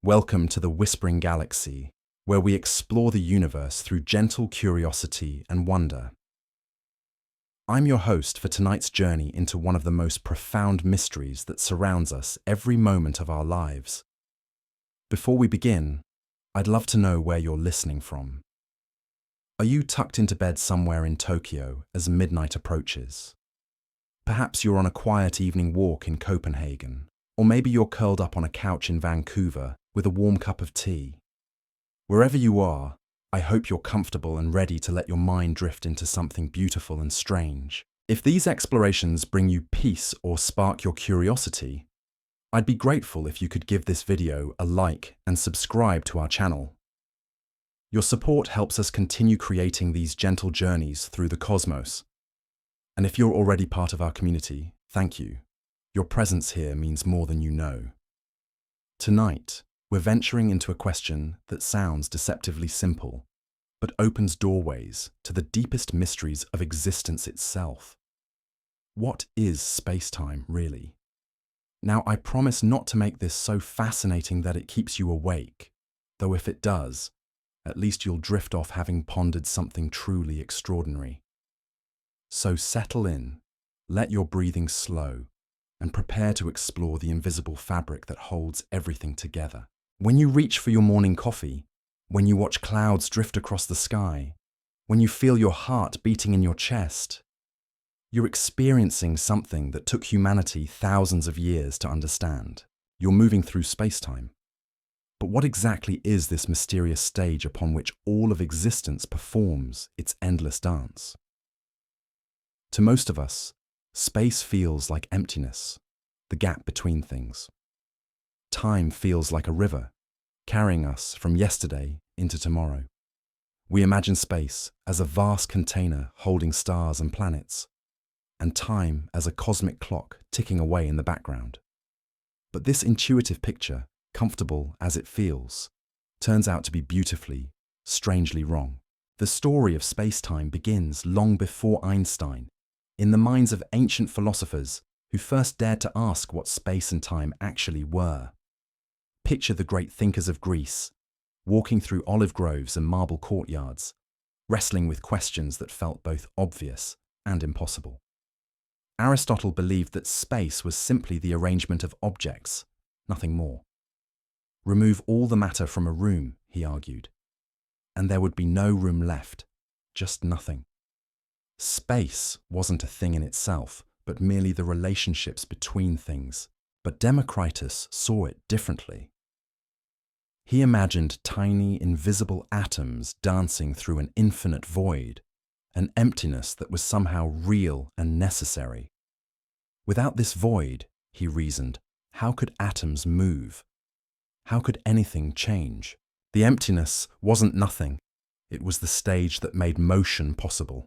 Welcome to the Whispering Galaxy, where we explore the universe through gentle curiosity and wonder. I'm your host for tonight's journey into one of the most profound mysteries that surrounds us every moment of our lives. Before we begin, I'd love to know where you're listening from. Are you tucked into bed somewhere in Tokyo as midnight approaches? Perhaps you're on a quiet evening walk in Copenhagen, or maybe you're curled up on a couch in Vancouver with a warm cup of tea. Wherever you are, I hope you're comfortable and ready to let your mind drift into something beautiful and strange. If these explorations bring you peace or spark your curiosity, I'd be grateful if you could give this video a like and subscribe to our channel. Your support helps us continue creating these gentle journeys through the cosmos. And if you're already part of our community, thank you. Your presence here means more than you know. Tonight, we're venturing into a question that sounds deceptively simple, but opens doorways to the deepest mysteries of existence itself. What is space-time, really? Now, I promise not to make this so fascinating that it keeps you awake, though if it does, at least you'll drift off having pondered something truly extraordinary. So settle in, let your breathing slow, and prepare to explore the invisible fabric that holds everything together. When you reach for your morning coffee, when you watch clouds drift across the sky, when you feel your heart beating in your chest, you're experiencing something that took humanity thousands of years to understand. You're moving through space-time. But what exactly is this mysterious stage upon which all of existence performs its endless dance? To most of us, space feels like emptiness, the gap between things. Time feels like a river, carrying us from yesterday into tomorrow. We imagine space as a vast container holding stars and planets, and time as a cosmic clock ticking away in the background. But this intuitive picture, comfortable as it feels, turns out to be beautifully, strangely wrong. The story of space-time begins long before Einstein, in the minds of ancient philosophers who first dared to ask what space and time actually were. Picture the great thinkers of Greece, walking through olive groves and marble courtyards, wrestling with questions that felt both obvious and impossible. Aristotle believed that space was simply the arrangement of objects, nothing more. Remove all the matter from a room, he argued, and there would be no room left, just nothing. Space wasn't a thing in itself, but merely the relationships between things. But Democritus saw it differently. He imagined tiny, invisible atoms dancing through an infinite void, an emptiness that was somehow real and necessary. Without this void, he reasoned, how could atoms move? How could anything change? The emptiness wasn't nothing. It was the stage that made motion possible.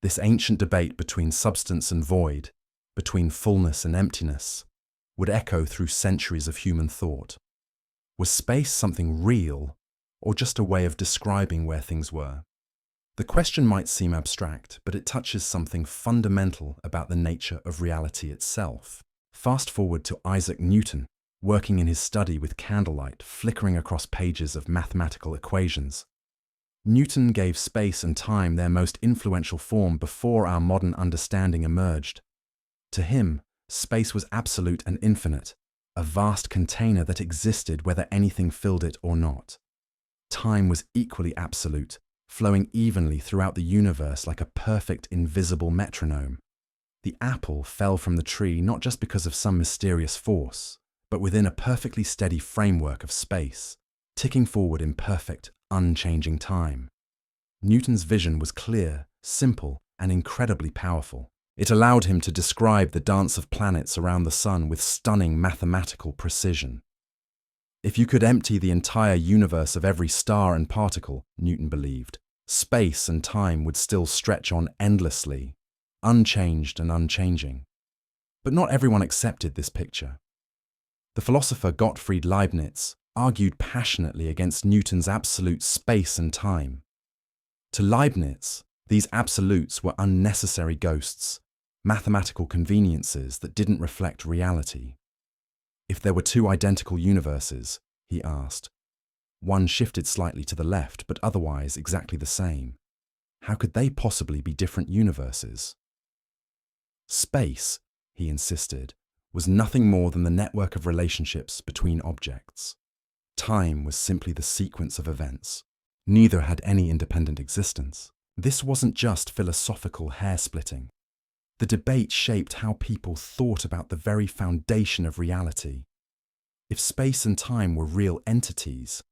This ancient debate between substance and void, between fullness and emptiness, would echo through centuries of human thought. Was space something real, or just a way of describing where things were? The question might seem abstract, but it touches something fundamental about the nature of reality itself. Fast forward to Isaac Newton, working in his study with candlelight flickering across pages of mathematical equations. Newton gave space and time their most influential form before our modern understanding emerged. To him, space was absolute and infinite, a vast container that existed whether anything filled it or not. Time was equally absolute, flowing evenly throughout the universe like a perfect invisible metronome. The apple fell from the tree not just because of some mysterious force, but within a perfectly steady framework of space, ticking forward in perfect, unchanging time. Newton's vision was clear, simple, and incredibly powerful. It allowed him to describe the dance of planets around the sun with stunning mathematical precision. If you could empty the entire universe of every star and particle, Newton believed, space and time would still stretch on endlessly, unchanged and unchanging. But not everyone accepted this picture. The philosopher Gottfried Leibniz argued passionately against Newton's absolute space and time. To Leibniz, these absolutes were unnecessary ghosts, mathematical conveniences that didn't reflect reality. If there were two identical universes, he asked. One shifted slightly to the left, but otherwise exactly the same. How could they possibly be different universes? Space, he insisted, was nothing more than the network of relationships between objects. Time was simply the sequence of events. Neither had any independent existence. This wasn't just philosophical hair-splitting. The debate shaped how people thought about the very foundation of reality. If space and time were real entities,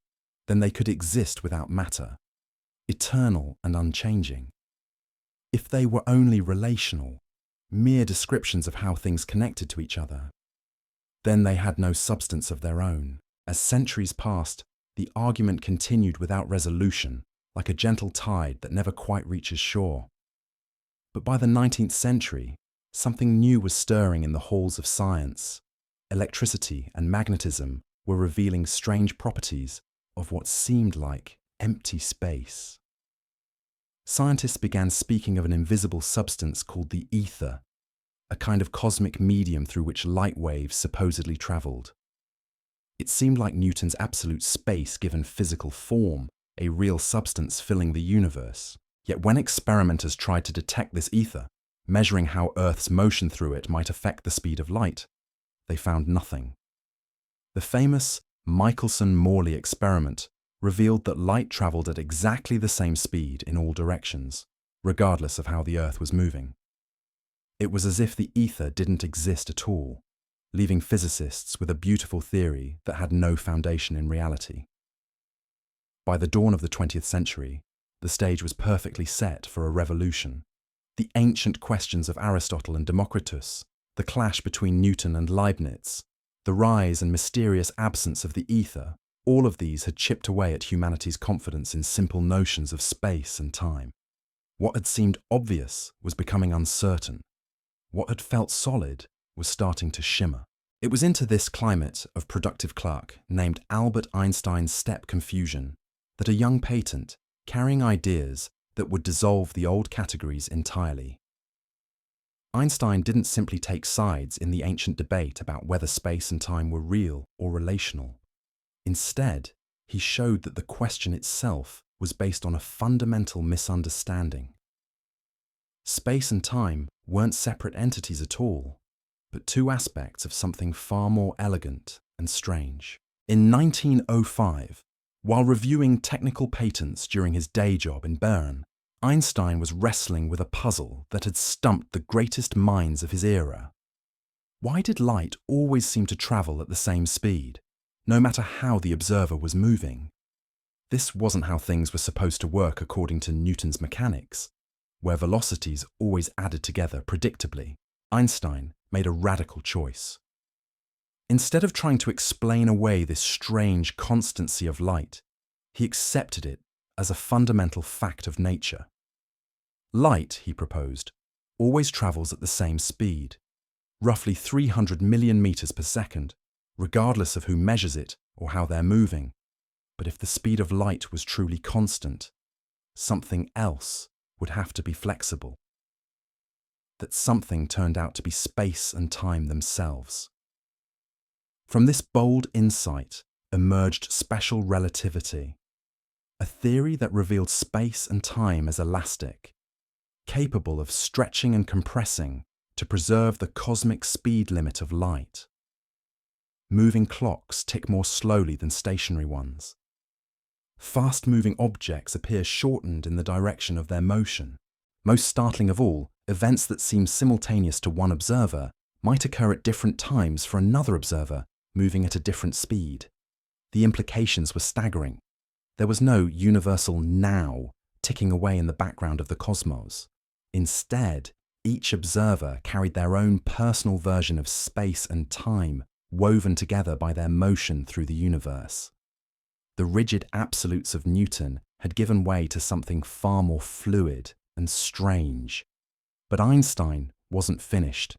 then they could exist without matter, eternal and unchanging. If they were only relational, mere descriptions of how things connected to each other, then they had no substance of their own. As centuries passed, the argument continued without resolution, like a gentle tide that never quite reaches shore. But by the 19th century, something new was stirring in the halls of science. Electricity and magnetism were revealing strange properties of what seemed like empty space. Scientists began speaking of an invisible substance called the ether, a kind of cosmic medium through which light waves supposedly travelled. It seemed like Newton's absolute space given physical form, a real substance filling the universe. Yet when experimenters tried to detect this ether, measuring how Earth's motion through it might affect the speed of light, they found nothing. The famous Michelson-Morley experiment revealed that light travelled at exactly the same speed in all directions, regardless of how the Earth was moving. It was as if the ether didn't exist at all, leaving physicists with a beautiful theory that had no foundation in reality. By the dawn of the 20th century, the stage was perfectly set for a revolution. The ancient questions of Aristotle and Democritus, the clash between Newton and Leibniz, the rise and mysterious absence of the ether, all of these had chipped away at humanity's confidence in simple notions of space and time. What had seemed obvious was becoming uncertain. What had felt solid was starting to shimmer. It was into this climate of productive clerk, named Albert Einstein's step confusion, that a young patent, carrying ideas that would dissolve the old categories entirely. Einstein didn't simply take sides in the ancient debate about whether space and time were real or relational. Instead, he showed that the question itself was based on a fundamental misunderstanding. Space and time weren't separate entities at all, but two aspects of something far more elegant and strange. In 1905, while reviewing technical patents during his day job in Bern, Einstein was wrestling with a puzzle that had stumped the greatest minds of his era. Why did light always seem to travel at the same speed, no matter how the observer was moving? This wasn't how things were supposed to work according to Newton's mechanics, where velocities always added together predictably. Einstein made a radical choice. Instead of trying to explain away this strange constancy of light, he accepted it as a fundamental fact of nature. Light, he proposed, always travels at the same speed, roughly 300 million meters per second, regardless of who measures it or how they're moving. But if the speed of light was truly constant, something else would have to be flexible. That something turned out to be space and time themselves. From this bold insight emerged special relativity, a theory that revealed space and time as elastic, capable of stretching and compressing to preserve the cosmic speed limit of light. Moving clocks tick more slowly than stationary ones. Fast-moving objects appear shortened in the direction of their motion. Most startling of all, events that seem simultaneous to one observer might occur at different times for another observer moving at a different speed. The implications were staggering. There was no universal now ticking away in the background of the cosmos. Instead, each observer carried their own personal version of space and time woven together by their motion through the universe. The rigid absolutes of Newton had given way to something far more fluid and strange. But Einstein wasn't finished.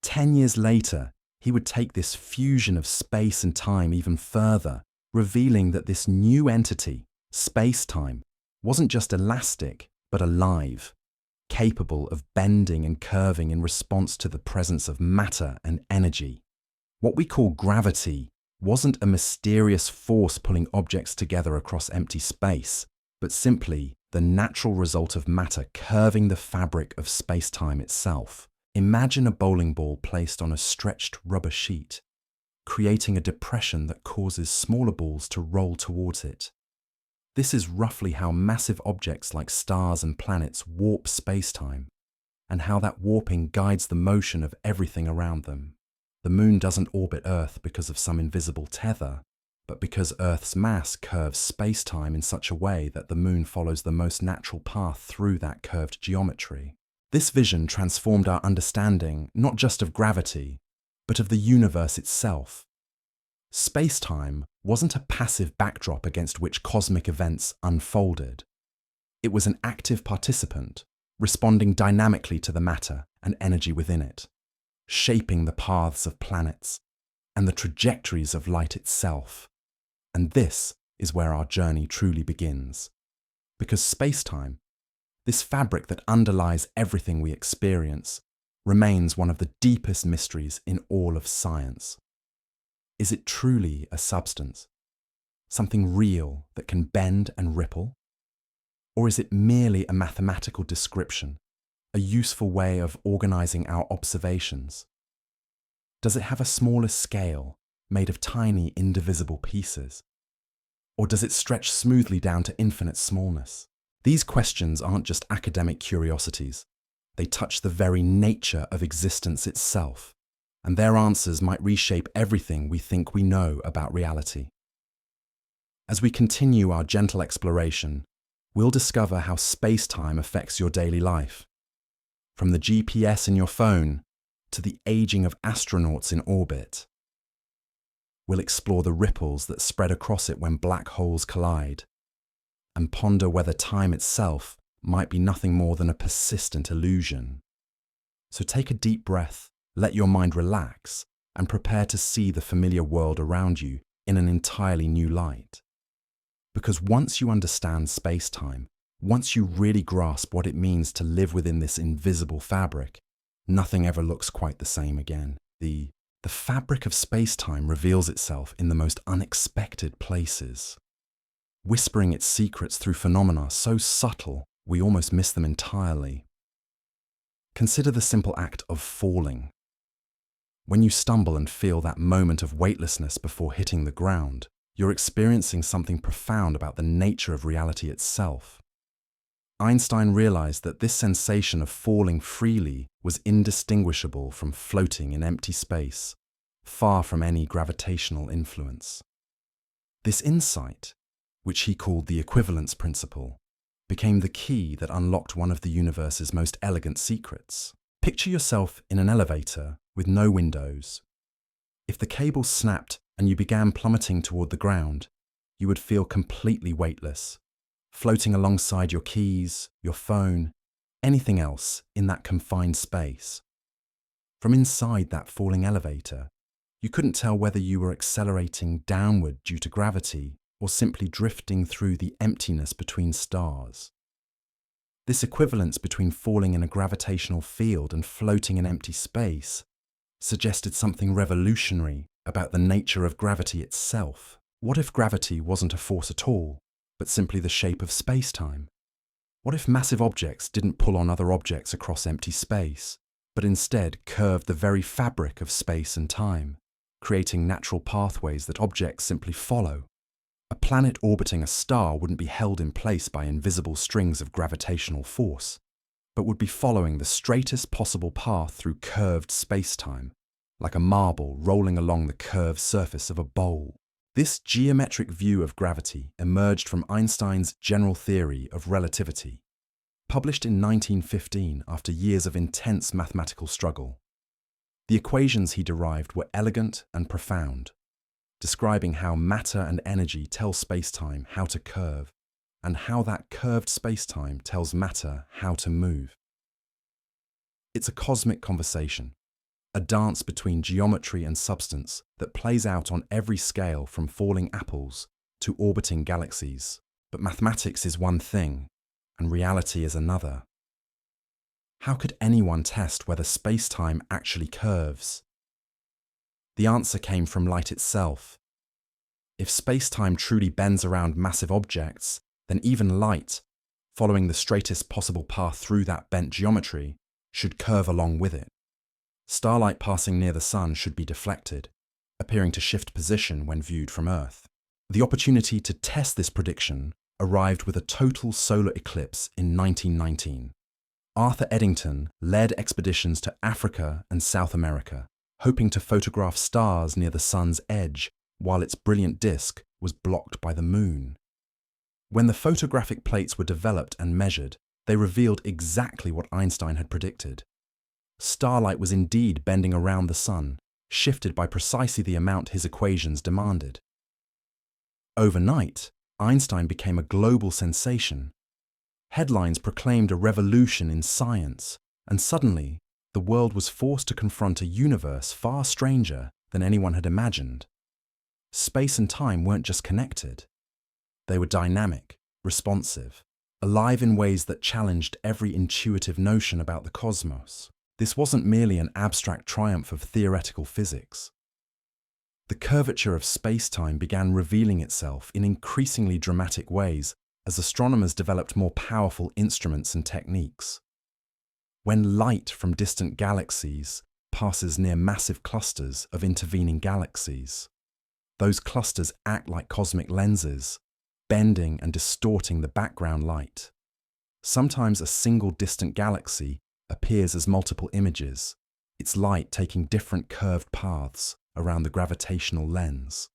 10 years later, he would take this fusion of space and time even further, revealing that this new entity, space-time, wasn't just elastic, but alive, capable of bending and curving in response to the presence of matter and energy. What we call gravity wasn't a mysterious force pulling objects together across empty space, but simply the natural result of matter curving the fabric of space-time itself. Imagine a bowling ball placed on a stretched rubber sheet, creating a depression that causes smaller balls to roll towards it. This is roughly how massive objects like stars and planets warp space-time, and how that warping guides the motion of everything around them. The moon doesn't orbit Earth because of some invisible tether, but because Earth's mass curves space-time in such a way that the moon follows the most natural path through that curved geometry. This vision transformed our understanding not just of gravity, but of the universe itself. Space-time wasn't a passive backdrop against which cosmic events unfolded. It was an active participant, responding dynamically to the matter and energy within it, shaping the paths of planets and the trajectories of light itself. And this is where our journey truly begins. Because space-time, this fabric that underlies everything we experience, remains one of the deepest mysteries in all of science. Is it truly a substance, something real that can bend and ripple? Or is it merely a mathematical description, a useful way of organizing our observations? Does it have a smaller scale, made of tiny, indivisible pieces? Or does it stretch smoothly down to infinite smallness? These questions aren't just academic curiosities. They touch the very nature of existence itself, and their answers might reshape everything we think we know about reality. As we continue our gentle exploration, we'll discover how space-time affects your daily life. From the GPS in your phone to the aging of astronauts in orbit. We'll explore the ripples that spread across it when black holes collide, and ponder whether time itself might be nothing more than a persistent illusion. So take a deep breath, let your mind relax, and prepare to see the familiar world around you in an entirely new light. Because once you understand space-time, once you really grasp what it means to live within this invisible fabric, nothing ever looks quite the same again. The fabric of space-time reveals itself in the most unexpected places, whispering its secrets through phenomena so subtle we almost miss them entirely. Consider the simple act of falling. When you stumble and feel that moment of weightlessness before hitting the ground, you're experiencing something profound about the nature of reality itself. Einstein realized that this sensation of falling freely was indistinguishable from floating in empty space, far from any gravitational influence. This insight, which he called the equivalence principle, became the key that unlocked one of the universe's most elegant secrets. Picture yourself in an elevator with no windows. If the cable snapped and you began plummeting toward the ground, you would feel completely weightless, floating alongside your keys, your phone, anything else in that confined space. From inside that falling elevator, you couldn't tell whether you were accelerating downward due to gravity or simply drifting through the emptiness between stars. This equivalence between falling in a gravitational field and floating in empty space suggested something revolutionary about the nature of gravity itself. What if gravity wasn't a force at all, but simply the shape of space-time? What if massive objects didn't pull on other objects across empty space, but instead curved the very fabric of space and time, creating natural pathways that objects simply follow? A planet orbiting a star wouldn't be held in place by invisible strings of gravitational force, but would be following the straightest possible path through curved space-time, like a marble rolling along the curved surface of a bowl. This geometric view of gravity emerged from Einstein's general theory of relativity, published in 1915 after years of intense mathematical struggle. The equations he derived were elegant and profound, describing how matter and energy tell space-time how to curve, and how that curved space-time tells matter how to move. It's a cosmic conversation, a dance between geometry and substance that plays out on every scale from falling apples to orbiting galaxies. But mathematics is one thing, and reality is another. How could anyone test whether space-time actually curves? The answer came from light itself, If space-time truly bends around massive objects, then even light, following the straightest possible path through that bent geometry, should curve along with it. Starlight passing near the Sun should be deflected, appearing to shift position when viewed from Earth. The opportunity to test this prediction arrived with a total solar eclipse in 1919. Arthur Eddington led expeditions to Africa and South America, hoping to photograph stars near the Sun's edge while its brilliant disk was blocked by the Moon. When the photographic plates were developed and measured, they revealed exactly what Einstein had predicted. Starlight was indeed bending around the Sun, shifted by precisely the amount his equations demanded. Overnight, Einstein became a global sensation. Headlines proclaimed a revolution in science, and suddenly, the world was forced to confront a universe far stranger than anyone had imagined. Space and time weren't just connected. They were dynamic, responsive, alive in ways that challenged every intuitive notion about the cosmos. This wasn't merely an abstract triumph of theoretical physics. The curvature of space-time began revealing itself in increasingly dramatic ways as astronomers developed more powerful instruments and techniques. When light from distant galaxies passes near massive clusters of intervening galaxies, those clusters act like cosmic lenses, bending and distorting the background light. Sometimes a single distant galaxy appears as multiple images, its light taking different curved paths around the gravitational lens.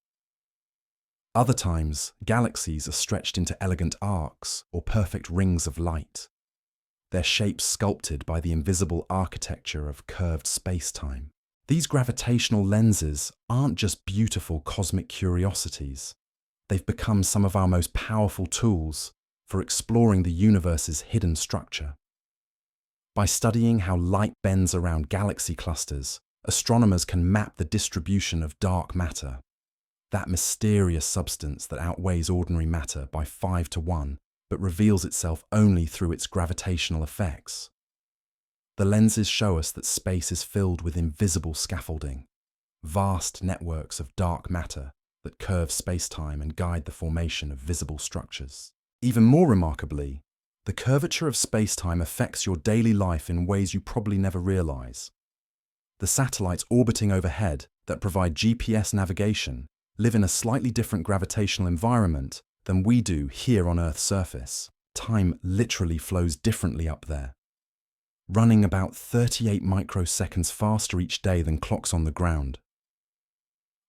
Other times, galaxies are stretched into elegant arcs or perfect rings of light, their shapes sculpted by the invisible architecture of curved space-time. These gravitational lenses aren't just beautiful cosmic curiosities. They've become some of our most powerful tools for exploring the universe's hidden structure. By studying how light bends around galaxy clusters, astronomers can map the distribution of dark matter, that mysterious substance that outweighs ordinary matter by 5 to 1, but reveals itself only through its gravitational effects. The lenses show us that space is filled with invisible scaffolding, vast networks of dark matter that curve space-time and guide the formation of visible structures. Even more remarkably, the curvature of space-time affects your daily life in ways you probably never realize. The satellites orbiting overhead that provide GPS navigation live in a slightly different gravitational environment than we do here on Earth's surface. Time literally flows differently up there, running about 38 microseconds faster each day than clocks on the ground.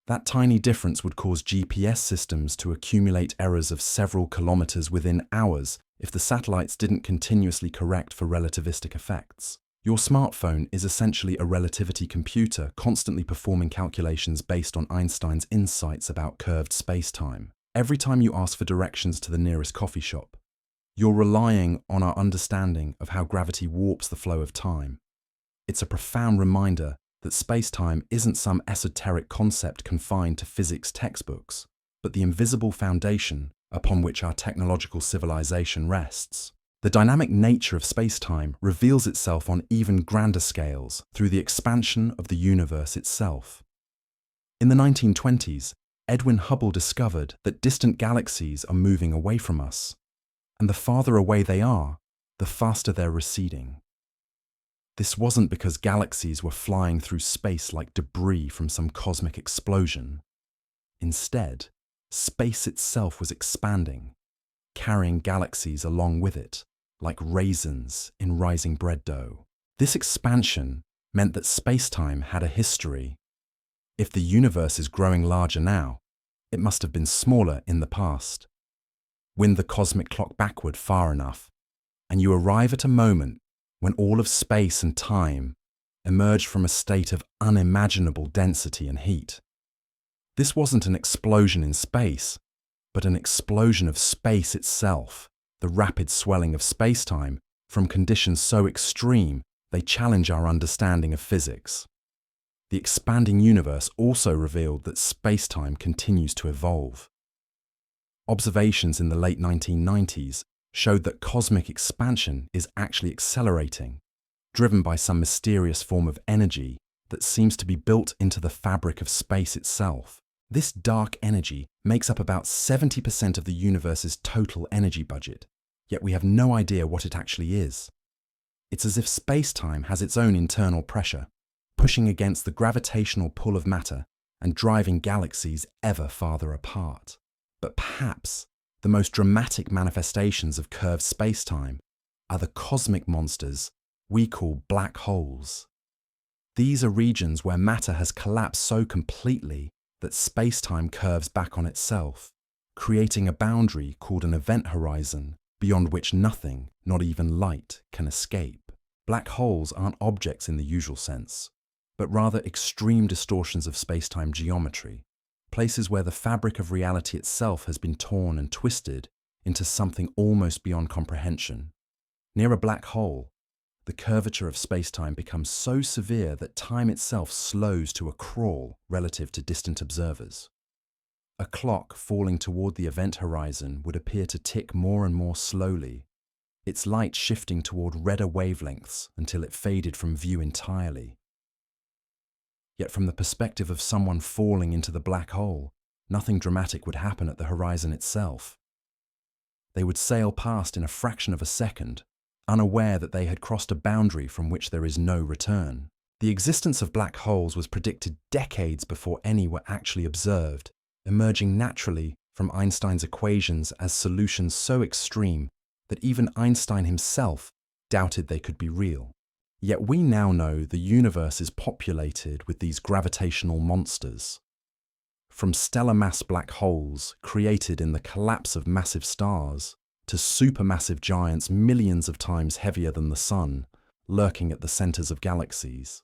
That tiny difference would cause GPS systems to accumulate errors of several kilometers within hours if the satellites didn't continuously correct for relativistic effects. Your smartphone is essentially a relativity computer constantly performing calculations based on Einstein's insights about curved space-time. Every time you ask for directions to the nearest coffee shop, you're relying on our understanding of how gravity warps the flow of time. It's a profound reminder that space-time isn't some esoteric concept confined to physics textbooks, but the invisible foundation upon which our technological civilization rests. The dynamic nature of space-time reveals itself on even grander scales through the expansion of the universe itself. In the 1920s, Edwin Hubble discovered that distant galaxies are moving away from us, and the farther away they are, the faster they're receding. This wasn't because galaxies were flying through space like debris from some cosmic explosion. Instead, space itself was expanding, carrying galaxies along with it, like raisins in rising bread dough. This expansion meant that space-time had a history. If the universe is growing larger now, it must have been smaller in the past. Wind the cosmic clock backward far enough, and you arrive at a moment when all of space and time emerged from a state of unimaginable density and heat. This wasn't an explosion in space, but an explosion of space itself, the rapid swelling of space-time from conditions so extreme they challenge our understanding of physics. The expanding universe also revealed that space-time continues to evolve. Observations in the late 1990s showed that cosmic expansion is actually accelerating, driven by some mysterious form of energy that seems to be built into the fabric of space itself. This dark energy makes up about 70% of the universe's total energy budget, yet we have no idea what it actually is. It's as if space-time has its own internal pressure, pushing against the gravitational pull of matter and driving galaxies ever farther apart. But perhaps the most dramatic manifestations of curved space-time are the cosmic monsters we call black holes. These are regions where matter has collapsed so completely that space-time curves back on itself, creating a boundary called an event horizon beyond which nothing, not even light, can escape. Black holes aren't objects in the usual sense, but rather extreme distortions of space-time geometry, places where the fabric of reality itself has been torn and twisted into something almost beyond comprehension. Near a black hole, the curvature of space-time becomes so severe that time itself slows to a crawl relative to distant observers. A clock falling toward the event horizon would appear to tick more and more slowly, its light shifting toward redder wavelengths until it faded from view entirely. Yet from the perspective of someone falling into the black hole, nothing dramatic would happen at the horizon itself. They would sail past in a fraction of a second, unaware that they had crossed a boundary from which there is no return. The existence of black holes was predicted decades before any were actually observed, emerging naturally from Einstein's equations as solutions so extreme that even Einstein himself doubted they could be real. Yet we now know the universe is populated with these gravitational monsters. From stellar mass black holes created in the collapse of massive stars, to supermassive giants millions of times heavier than the Sun, lurking at the centers of galaxies.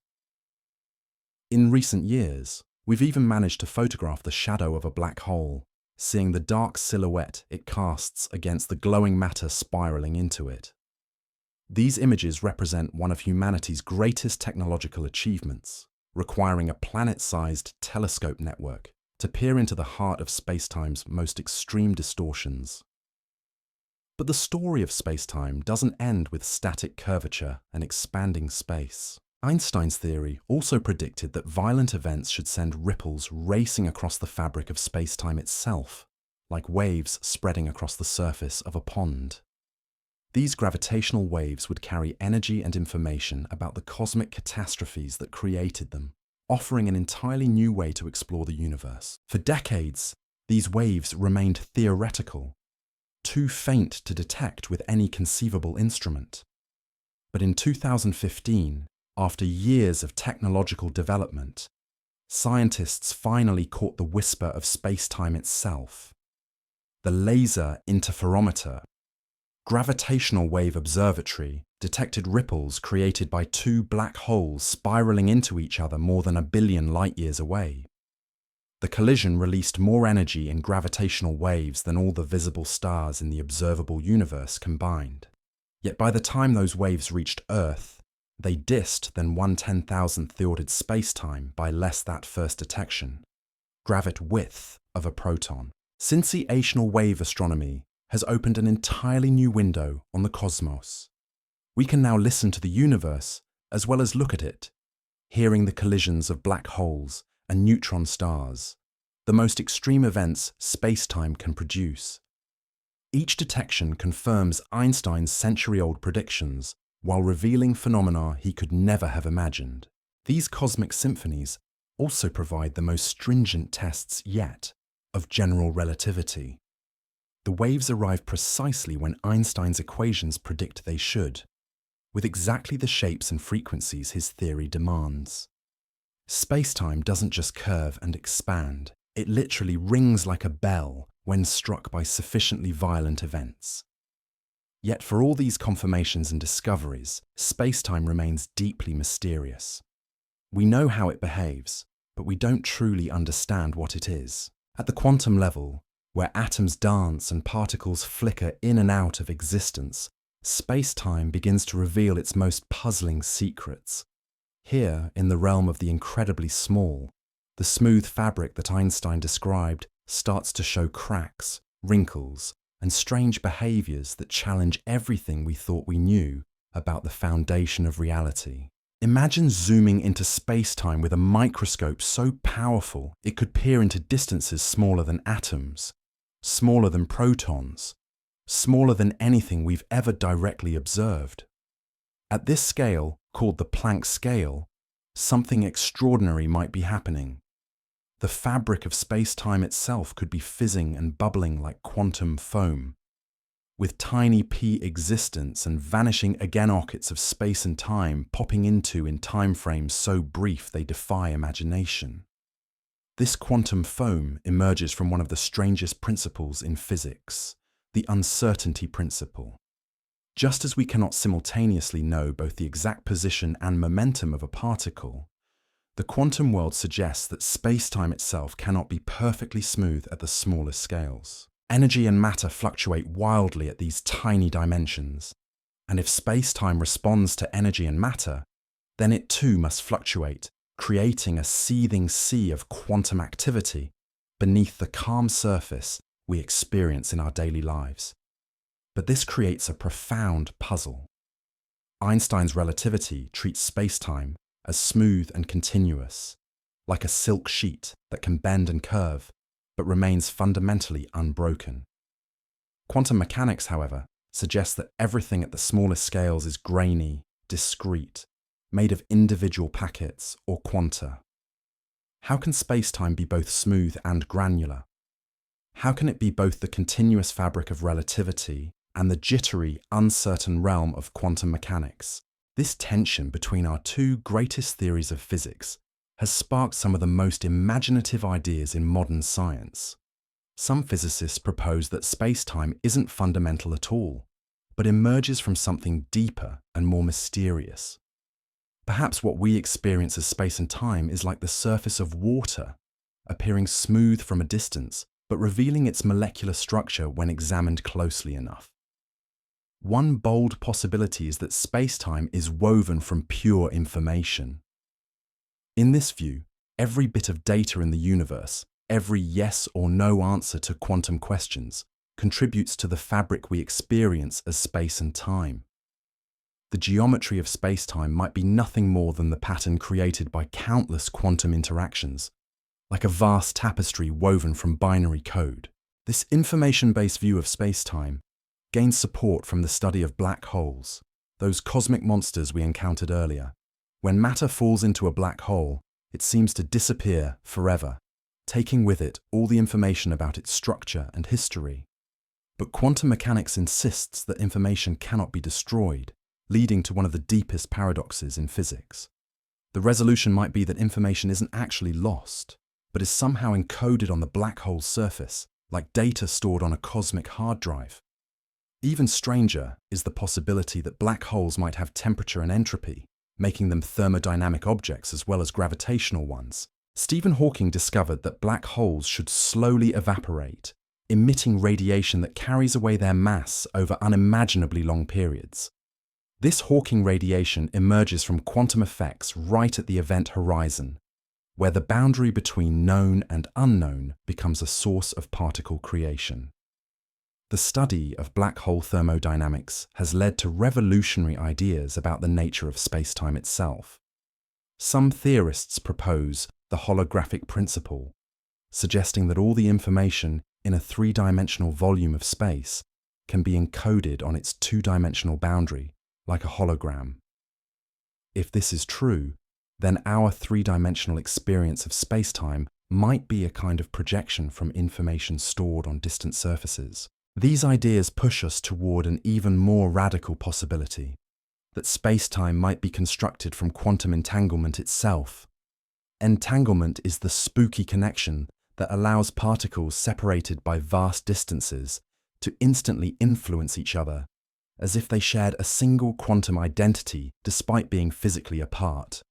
In recent years, we've even managed to photograph the shadow of a black hole, seeing the dark silhouette it casts against the glowing matter spiraling into it. These images represent one of humanity's greatest technological achievements, requiring a planet-sized telescope network to peer into the heart of spacetime's most extreme distortions. But the story of spacetime doesn't end with static curvature and expanding space. Einstein's theory also predicted that violent events should send ripples racing across the fabric of spacetime itself, like waves spreading across the surface of a pond. These gravitational waves would carry energy and information about the cosmic catastrophes that created them, offering an entirely new way to explore the universe. For decades, these waves remained theoretical, too faint to detect with any conceivable instrument. But in 2015, after years of technological development, scientists finally caught the whisper of space-time itself. The Laser Interferometer, gravitational wave observatory, detected ripples created by two black holes spiraling into each other more than 1 billion light-years away. The collision released more energy in gravitational waves than all the visible stars in the observable universe combined. Yet by the time those waves reached Earth, they dissed than 1/10,000th the ordered spacetime by less that first detection, gravit width of a proton. Syncytial wave astronomy has opened an entirely new window on the cosmos. We can now listen to the universe as well as look at it, hearing the collisions of black holes and neutron stars, the most extreme events space-time can produce. Each detection confirms Einstein's century-old predictions while revealing phenomena he could never have imagined. These cosmic symphonies also provide the most stringent tests yet of general relativity. The waves arrive precisely when Einstein's equations predict they should, with exactly the shapes and frequencies his theory demands. Space-time doesn't just curve and expand, it literally rings like a bell when struck by sufficiently violent events. Yet for all these confirmations and discoveries, space-time remains deeply mysterious. We know how it behaves, but we don't truly understand what it is. At the quantum level, where atoms dance and particles flicker in and out of existence, space-time begins to reveal its most puzzling secrets. Here, in the realm of the incredibly small, the smooth fabric that Einstein described starts to show cracks, wrinkles, and strange behaviors that challenge everything we thought we knew about the foundation of reality. Imagine zooming into space-time with a microscope so powerful it could peer into distances smaller than atoms, smaller than protons, smaller than anything we've ever directly observed. At this scale, called the Planck scale, something extraordinary might be happening. The fabric of space-time itself could be fizzing and bubbling like quantum foam, with tiny p-existents and vanishing agenockets of space and time popping into in timeframes so brief they defy imagination. This quantum foam emerges from one of the strangest principles in physics, the uncertainty principle. Just as we cannot simultaneously know both the exact position and momentum of a particle, the quantum world suggests that space-time itself cannot be perfectly smooth at the smallest scales. Energy and matter fluctuate wildly at these tiny dimensions, and if space-time responds to energy and matter, then it too must fluctuate, creating a seething sea of quantum activity beneath the calm surface we experience in our daily lives. But this creates a profound puzzle. Einstein's relativity treats space-time as smooth and continuous, like a silk sheet that can bend and curve, but remains fundamentally unbroken. Quantum mechanics, however, suggests that everything at the smallest scales is grainy, discrete, made of individual packets or quanta. How can space-time be both smooth and granular? How can it be both the continuous fabric of relativity and the jittery, uncertain realm of quantum mechanics? This tension between our two greatest theories of physics has sparked some of the most imaginative ideas in modern science. Some physicists propose that space-time isn't fundamental at all, but emerges from something deeper and more mysterious. Perhaps what we experience as space and time is like the surface of water, appearing smooth from a distance, but revealing its molecular structure when examined closely enough. One bold possibility is that space-time is woven from pure information. In this view, every bit of data in the universe, every yes or no answer to quantum questions, contributes to the fabric we experience as space and time. The geometry of space-time might be nothing more than the pattern created by countless quantum interactions, like a vast tapestry woven from binary code. This information-based view of space-time gains support from the study of black holes, those cosmic monsters we encountered earlier. When matter falls into a black hole, it seems to disappear forever, taking with it all the information about its structure and history. But quantum mechanics insists that information cannot be destroyed, leading to one of the deepest paradoxes in physics. The resolution might be that information isn't actually lost, but is somehow encoded on the black hole's surface, like data stored on a cosmic hard drive. Even stranger is the possibility that black holes might have temperature and entropy, making them thermodynamic objects as well as gravitational ones. Stephen Hawking discovered that black holes should slowly evaporate, emitting radiation that carries away their mass over unimaginably long periods. This Hawking radiation emerges from quantum effects right at the event horizon, where the boundary between known and unknown becomes a source of particle creation. The study of black hole thermodynamics has led to revolutionary ideas about the nature of space-time itself. Some theorists propose the holographic principle, suggesting that all the information in a three-dimensional volume of space can be encoded on its two-dimensional boundary, like a hologram. If this is true, then our three-dimensional experience of space-time might be a kind of projection from information stored on distant surfaces. These ideas push us toward an even more radical possibility, that space-time might be constructed from quantum entanglement itself. Entanglement is the spooky connection that allows particles separated by vast distances to instantly influence each other, as if they shared a single quantum identity despite being physically apart.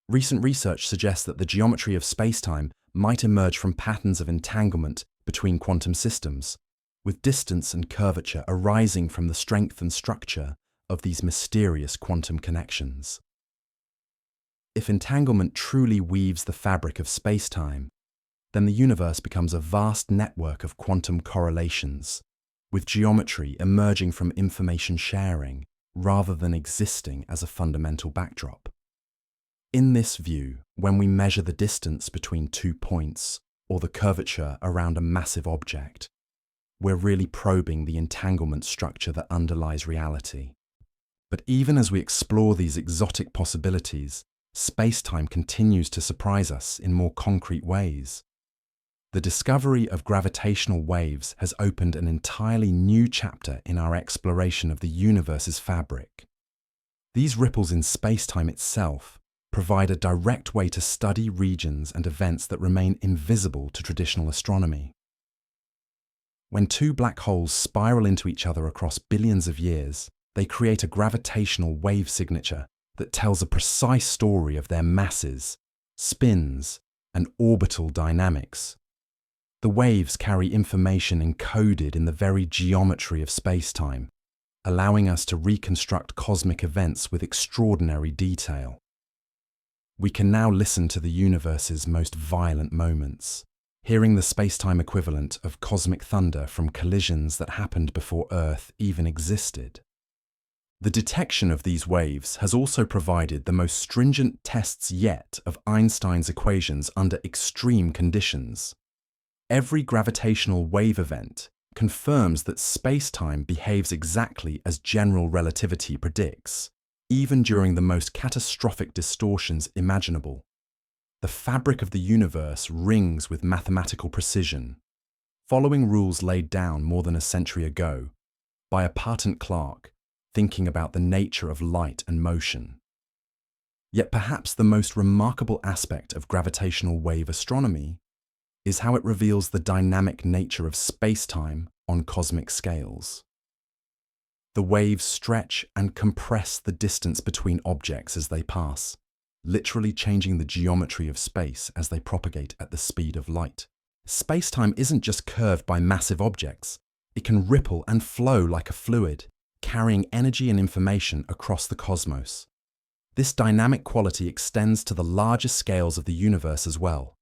Recent research suggests that the geometry of space-time might emerge from patterns of entanglement between quantum systems, with distance and curvature arising from the strength and structure of these mysterious quantum connections. If entanglement truly weaves the fabric of space-time, then the universe becomes a vast network of quantum correlations, with geometry emerging from information sharing rather than existing as a fundamental backdrop. In this view, when we measure the distance between 2 points or the curvature around a massive object, we're really probing the entanglement structure that underlies reality. But even as we explore these exotic possibilities, space-time continues to surprise us in more concrete ways. The discovery of gravitational waves has opened an entirely new chapter in our exploration of the universe's fabric. These ripples in space-time itself provide a direct way to study regions and events that remain invisible to traditional astronomy. When two black holes spiral into each other across billions of years, they create a gravitational wave signature that tells a precise story of their masses, spins, and orbital dynamics. The waves carry information encoded in the very geometry of space-time, allowing us to reconstruct cosmic events with extraordinary detail. We can now listen to the universe's most violent moments, hearing the space-time equivalent of cosmic thunder from collisions that happened before Earth even existed. The detection of these waves has also provided the most stringent tests yet of Einstein's equations under extreme conditions. Every gravitational wave event confirms that space-time behaves exactly as general relativity predicts, even during the most catastrophic distortions imaginable. The fabric of the universe rings with mathematical precision, following rules laid down more than a century ago by a patent clerk thinking about the nature of light and motion. Yet perhaps the most remarkable aspect of gravitational wave astronomy is how it reveals the dynamic nature of space-time on cosmic scales. The waves stretch and compress the distance between objects as they pass, literally changing the geometry of space as they propagate at the speed of light. Space-time isn't just curved by massive objects, it can ripple and flow like a fluid, carrying energy and information across the cosmos. This dynamic quality extends to the larger scales of the universe as well.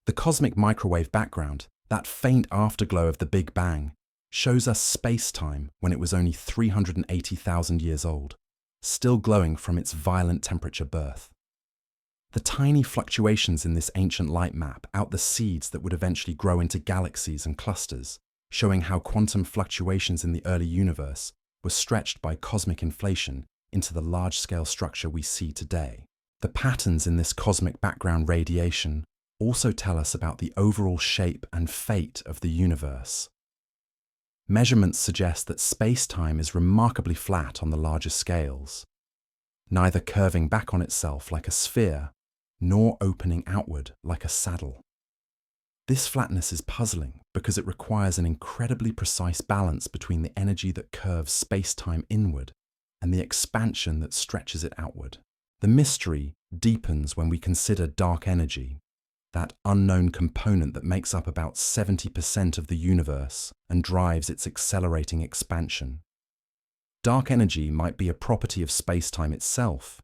The cosmic microwave background, that faint afterglow of the Big Bang, shows us space-time when it was only 380,000 years old, still glowing from its violent temperature birth. The tiny fluctuations in this ancient light map out the seeds that would eventually grow into galaxies and clusters, showing how quantum fluctuations in the early universe were stretched by cosmic inflation into the large-scale structure we see today. The patterns in this cosmic background radiation also tell us about the overall shape and fate of the universe. Measurements suggest that space-time is remarkably flat on the larger scales, neither curving back on itself like a sphere, nor opening outward like a saddle. This flatness is puzzling because it requires an incredibly precise balance between the energy that curves space-time inward and the expansion that stretches it outward. The mystery deepens when we consider dark energy, that unknown component that makes up about 70% of the universe and drives its accelerating expansion. Dark energy might be a property of space-time itself,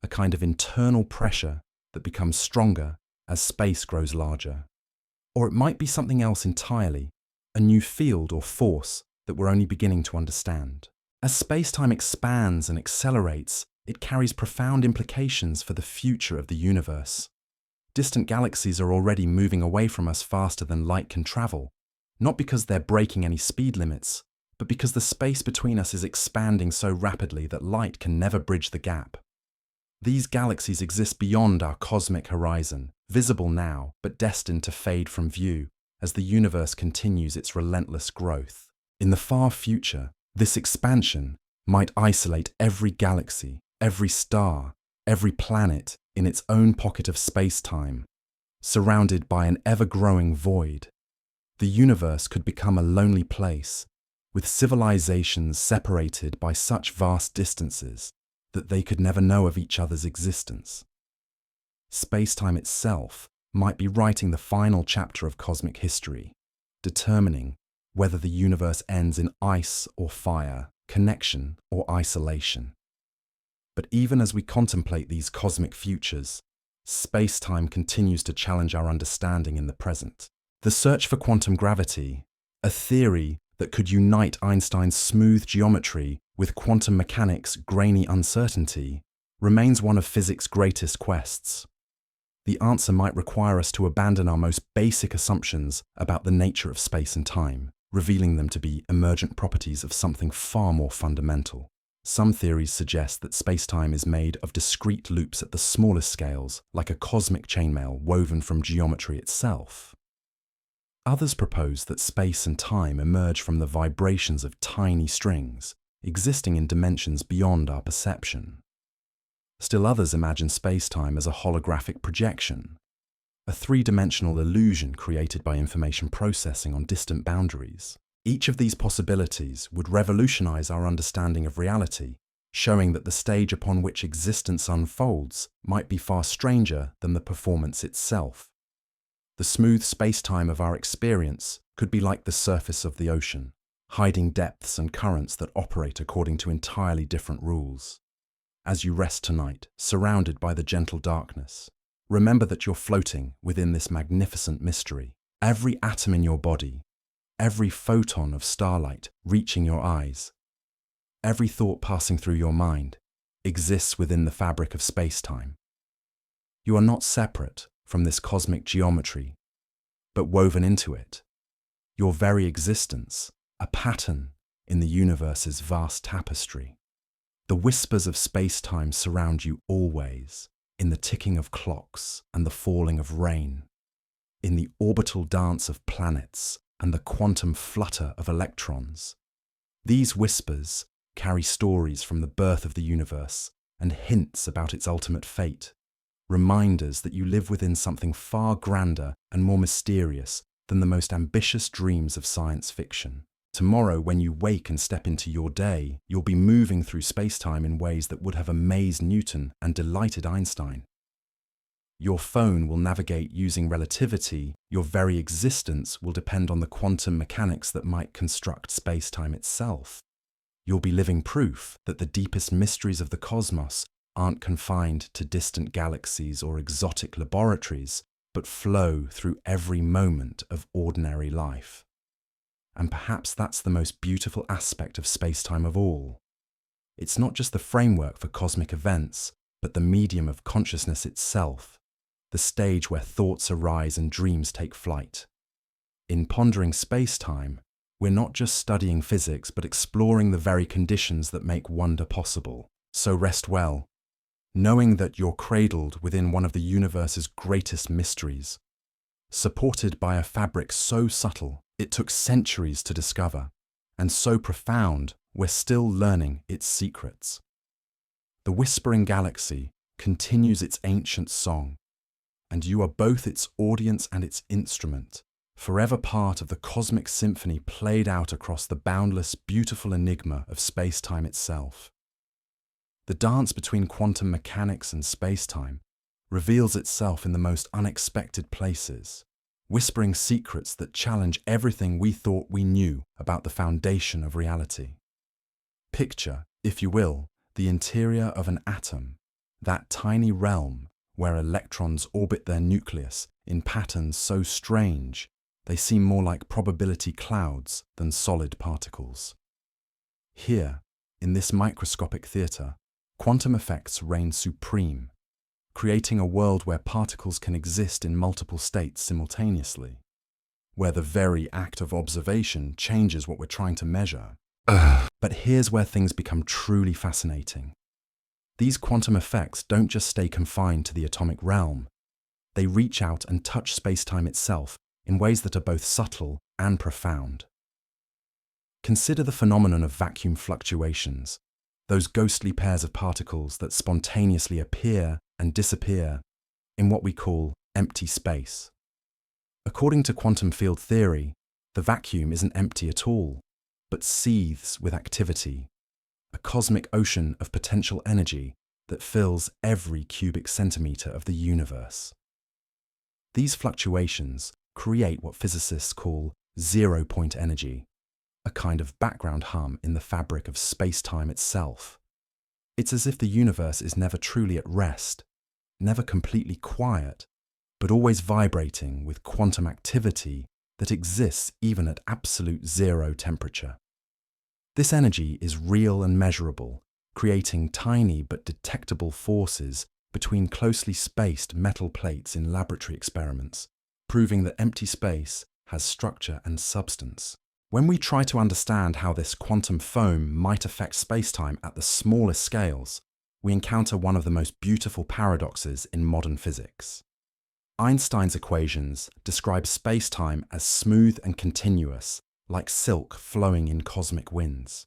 a kind of internal pressure that becomes stronger as space grows larger. Or it might be something else entirely, a new field or force that we're only beginning to understand. As space-time expands and accelerates, it carries profound implications for the future of the universe. Distant galaxies are already moving away from us faster than light can travel, not because they're breaking any speed limits, but because the space between us is expanding so rapidly that light can never bridge the gap. These galaxies exist beyond our cosmic horizon, visible now, but destined to fade from view as the universe continues its relentless growth. In the far future, this expansion might isolate every galaxy, every star, every planet in its own pocket of space-time, surrounded by an ever-growing void. The universe could become a lonely place, with civilizations separated by such vast distances that they could never know of each other's existence. Space-time itself might be writing the final chapter of cosmic history, determining whether the universe ends in ice or fire, connection or isolation. But even as we contemplate these cosmic futures, space-time continues to challenge our understanding in the present. The search for quantum gravity, a theory that could unite Einstein's smooth geometry with quantum mechanics' grainy uncertainty, remains one of physics' greatest quests. The answer might require us to abandon our most basic assumptions about the nature of space and time, revealing them to be emergent properties of something far more fundamental. Some theories suggest that spacetime is made of discrete loops at the smallest scales, like a cosmic chainmail woven from geometry itself. Others propose that space and time emerge from the vibrations of tiny strings, existing in dimensions beyond our perception. Still others imagine spacetime as a holographic projection, a three-dimensional illusion created by information processing on distant boundaries. Each of these possibilities would revolutionize our understanding of reality, showing that the stage upon which existence unfolds might be far stranger than the performance itself. The smooth spacetime of our experience could be like the surface of the ocean, hiding depths and currents that operate according to entirely different rules. As you rest tonight, surrounded by the gentle darkness, remember that you're floating within this magnificent mystery. Every atom in your body, every photon of starlight reaching your eyes, every thought passing through your mind exists within the fabric of spacetime. You are not separate from this cosmic geometry, but woven into it. Your very existence, a pattern in the universe's vast tapestry. The whispers of spacetime surround you always, in the ticking of clocks and the falling of rain, in the orbital dance of planets and the quantum flutter of electrons. These whispers carry stories from the birth of the universe and hints about its ultimate fate, reminders that you live within something far grander and more mysterious than the most ambitious dreams of science fiction. Tomorrow, when you wake and step into your day, you'll be moving through spacetime in ways that would have amazed Newton and delighted Einstein. Your phone will navigate using relativity. Your very existence will depend on the quantum mechanics that might construct spacetime itself. You'll be living proof that the deepest mysteries of the cosmos aren't confined to distant galaxies or exotic laboratories, but flow through every moment of ordinary life. And perhaps that's the most beautiful aspect of spacetime of all. It's not just the framework for cosmic events, but the medium of consciousness itself, the stage where thoughts arise and dreams take flight. In pondering spacetime, we're not just studying physics, but exploring the very conditions that make wonder possible. So rest well, knowing that you're cradled within one of the universe's greatest mysteries, supported by a fabric so subtle it took centuries to discover, and so profound we're still learning its secrets. The whispering galaxy continues its ancient song, and you are both its audience and its instrument, forever part of the cosmic symphony played out across the boundless, beautiful enigma of spacetime itself. The dance between quantum mechanics and spacetime reveals itself in the most unexpected places, whispering secrets that challenge everything we thought we knew about the foundation of reality. Picture, if you will, the interior of an atom, that tiny realm where electrons orbit their nucleus in patterns so strange they seem more like probability clouds than solid particles. Here, in this microscopic theatre, quantum effects reign supreme, creating a world where particles can exist in multiple states simultaneously, where the very act of observation changes what we're trying to measure. But here's where things become truly fascinating. These quantum effects don't just stay confined to the atomic realm. They reach out and touch spacetime itself in ways that are both subtle and profound. Consider the phenomenon of vacuum fluctuations, those ghostly pairs of particles that spontaneously appear and disappear in what we call empty space. According to quantum field theory, the vacuum isn't empty at all, but seethes with activity, a cosmic ocean of potential energy that fills every cubic centimeter of the universe. These fluctuations create what physicists call zero-point energy, a kind of background hum in the fabric of space-time itself. It's as if the universe is never truly at rest, never completely quiet, but always vibrating with quantum activity that exists even at absolute zero temperature. This energy is real and measurable, creating tiny but detectable forces between closely spaced metal plates in laboratory experiments, proving that empty space has structure and substance. When we try to understand how this quantum foam might affect spacetime at the smallest scales, we encounter one of the most beautiful paradoxes in modern physics. Einstein's equations describe spacetime as smooth and continuous, like silk flowing in cosmic winds.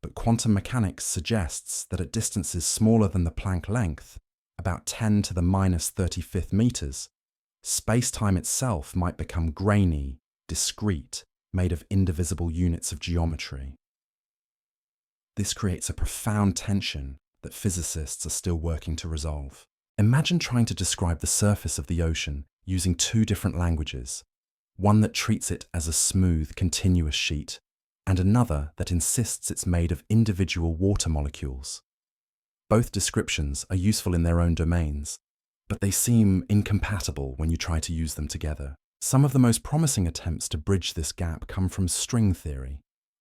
But quantum mechanics suggests that at distances smaller than the Planck length, about 10 to the minus 35th meters, spacetime itself might become grainy, discrete, made of indivisible units of geometry. This creates a profound tension that physicists are still working to resolve. Imagine trying to describe the surface of the ocean using two different languages, one that treats it as a smooth, continuous sheet, and another that insists it's made of individual water molecules. Both descriptions are useful in their own domains, but they seem incompatible when you try to use them together. Some of the most promising attempts to bridge this gap come from string theory,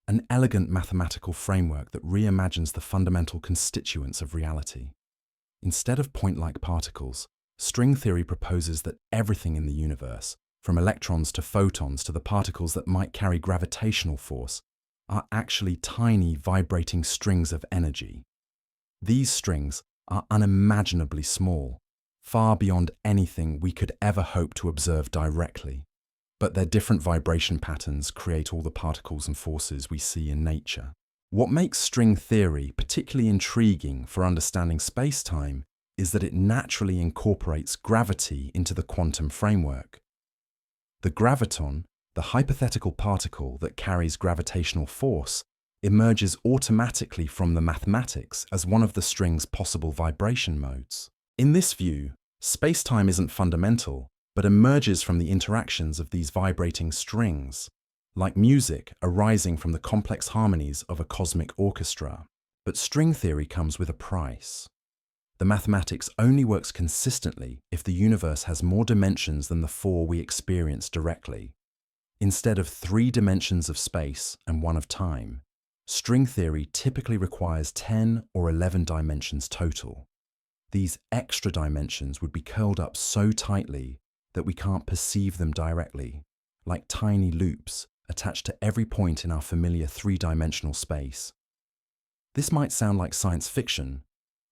an elegant mathematical framework that reimagines the fundamental constituents of reality. Instead of point-like particles, string theory proposes that everything in the universe, from electrons to photons to the particles that might carry gravitational force, are actually tiny vibrating strings of energy. These strings are unimaginably small, far beyond anything we could ever hope to observe directly. But their different vibration patterns create all the particles and forces we see in nature. What makes string theory particularly intriguing for understanding spacetime is that it naturally incorporates gravity into the quantum framework. The graviton, the hypothetical particle that carries gravitational force, emerges automatically from the mathematics as one of the string's possible vibration modes. In this view, spacetime isn't fundamental, but emerges from the interactions of these vibrating strings, like music arising from the complex harmonies of a cosmic orchestra. But string theory comes with a price. The mathematics only works consistently if the universe has more dimensions than the four we experience directly. Instead of 3 dimensions of space and 1 of time, string theory typically requires 10 or 11 dimensions total. These extra dimensions would be curled up so tightly that we can't perceive them directly, like tiny loops attached to every point in our familiar 3-dimensional space. This might sound like science fiction,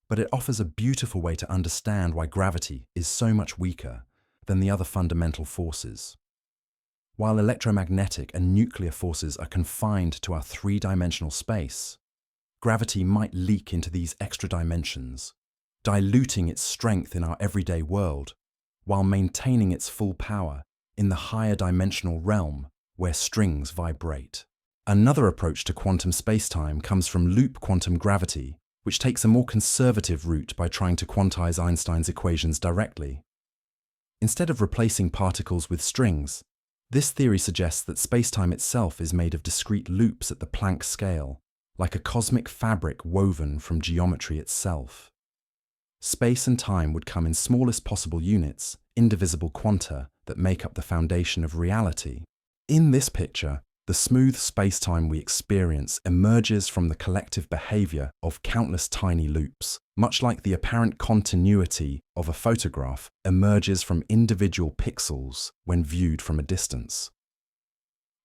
but it offers a beautiful way to understand why gravity is so much weaker than the other fundamental forces. While electromagnetic and nuclear forces are confined to our 3-dimensional space, gravity might leak into these extra dimensions, diluting its strength in our everyday world, while maintaining its full power in the higher dimensional realm where strings vibrate. Another approach to quantum spacetime comes from loop quantum gravity, which takes a more conservative route by trying to quantize Einstein's equations directly. Instead of replacing particles with strings, this theory suggests that spacetime itself is made of discrete loops at the Planck scale, like a cosmic fabric woven from geometry itself. Space and time would come in smallest possible units, indivisible quanta that make up the foundation of reality. In this picture, the smooth spacetime we experience emerges from the collective behavior of countless tiny loops, much like the apparent continuity of a photograph emerges from individual pixels when viewed from a distance.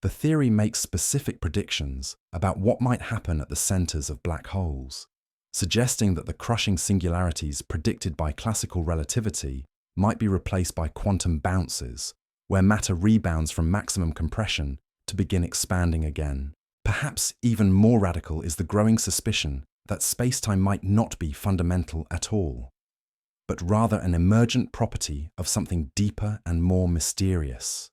The theory makes specific predictions about what might happen at the centers of black holes, suggesting that the crushing singularities predicted by classical relativity might be replaced by quantum bounces, where matter rebounds from maximum compression to begin expanding again. Perhaps even more radical is the growing suspicion that spacetime might not be fundamental at all, but rather an emergent property of something deeper and more mysterious.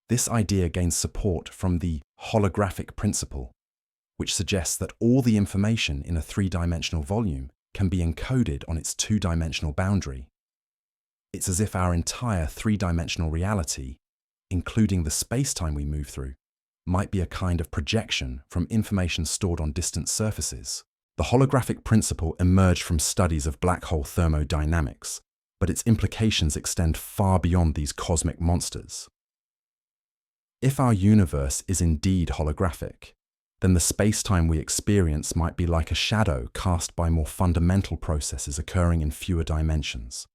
This idea gains support from the holographic principle, which suggests that all the information in a 3-dimensional volume can be encoded on its 2-dimensional boundary. It's as if our entire 3-dimensional reality, including the space-time we move through, might be a kind of projection from information stored on distant surfaces. The holographic principle emerged from studies of black hole thermodynamics, but its implications extend far beyond these cosmic monsters. If our universe is indeed holographic, then the space-time we experience might be like a shadow cast by more fundamental processes occurring in fewer dimensions.